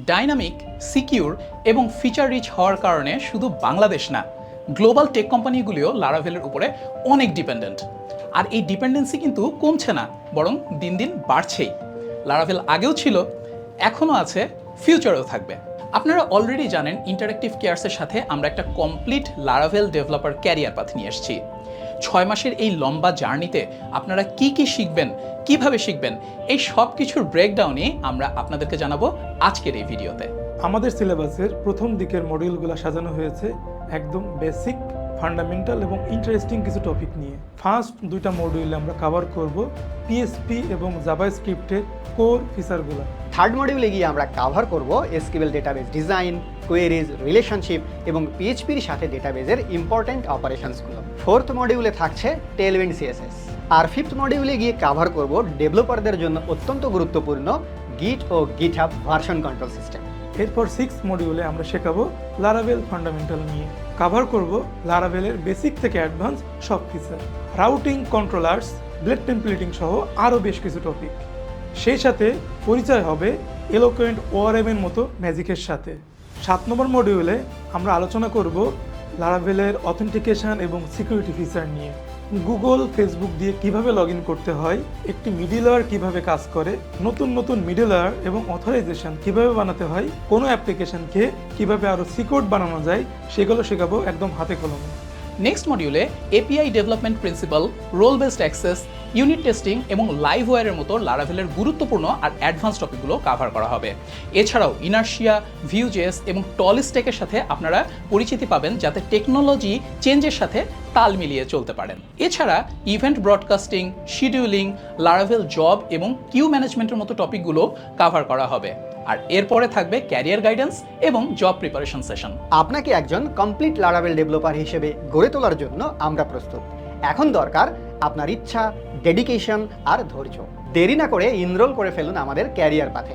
Dynamic, secure এবং feature rich হওয়ার কারণে শুধু বাংলাদেশ না, গ্লোবাল টেক কোম্পানিগুলিও লারাভেলের উপরে অনেক ডিপেন্ডেন্ট। আর এই ডিপেন্ডেন্সি কিন্তু কমছে না, বরং দিন দিন বাড়ছেই। লারাভেল আগেও ছিল, এখনও আছে, ফিউচারেও থাকবে। আপনারা অলরেডি জানেন ইন্টারেক্টিভ কেয়ার্সের সাথে আমরা একটা complete Laravel developer career path নিয়ে এসেছি। 6 মাসের এই লম্বা জার্নিতে আপনারা কি কি শিখবেন, কিভাবে শিখবেন, এই সব কিছুর ব্রেকডাউনই আমরা আপনাদেরকে জানাবো আজকের এই ভিডিওতে। আমাদের সিলেবাসের প্রথম দিকের মডিউলগুলো সাজানো হয়েছে একদম বেসিক, ফান্ডামেন্টাল এবং ইন্টারেস্টিং কিছু টপিক নিয়ে। ফার্স্ট দুইটা মডিউলে আমরা কভার করব পিএসপি এবং জাভাস্ক্রিপ্টের কোর ফিচারগুলো। থার্ড মডিউলে গিয়ে আমরা কভার করব SQL database design, queries, relationship এবং পিএইচপির সাথে ডেটাবেসের ইম্পর্ট্যান্ট অপারেশনসগুলো। ফোর্থ মডিউলে থাকছে টেলউইন্ড সিএসএস। আর ফিফথ মডিউলে গিয়ে কভার করব ডেভেলপারদের জন্য অত্যন্ত গুরুত্বপূর্ণ গিট ও গিটহাব ভার্সন কন্ট্রোল সিস্টেম। এরপর 6 মডিউলে আমরা শেখাবো লারাভেল ফান্ডামেন্টাল নিয়ে। কভার করব লারাভেলের বেসিক থেকে অ্যাডভান্স সব feature, routing, controllers, blade templating সহ আরও বেশ কিছু টপিক। সেই সাথে পরিচয় হবে এলোকুয়েন্ট ওআরএম এর মতো ম্যাজিকের সাথে। 7 নম্বর মডিউলে আমরা আলোচনা করব লারাভেলের অথেন্টিকেশন এবং সিকিউরিটি ফিচার নিয়ে। গুগল, ফেসবুক দিয়ে কিভাবে লগ ইন করতে হয়, একটি মিডলওয়্যার কিভাবে কাজ করে, নতুন নতুন মিডলওয়্যার এবং অথরাইজেশন কিভাবে বানাতে হয়, কোনো অ্যাপ্লিকেশনকে কিভাবে আরও সিকিউর বানানো যায়, সেগুলো শেখাবো একদম হাতে কলমে। নেক্সট মডিউলে API development principle, role based access, unit testing এবং লাইভ ওয়্যারের মতো লারাভেলের গুরুত্বপূর্ণ আর অ্যাডভান্স টপিকগুলো কভার করা হবে। এছাড়াও ইনার্শিয়া, ভিউজেস এবং টলিস্টেকের সাথে আপনারা পরিচিতি পাবেন, যাতে টেকনোলজি চেঞ্জের সাথে তাল মিলিয়ে চলতে পারেন। এছাড়া event broadcasting, scheduling, Laravel job এবং কিউ ম্যানেজমেন্টের মতো টপিকগুলো কভার করা হবে। আর এরপরে থাকবে ক্যারিয়ার গাইডেন্স এবং জব প্রিপারেশন সেশন। আপনাকে একজন কমপ্লিট লারাভেল ডেভেলপার হিসেবে গড়ে তোলার জন্য আমরা প্রস্তুত। এখন দরকার আপনার ইচ্ছা, ডেডিকেশন আর ধৈর্য। দেরি না করে এনরোল করে ফেলুন আমাদের ক্যারিয়ার পাথে।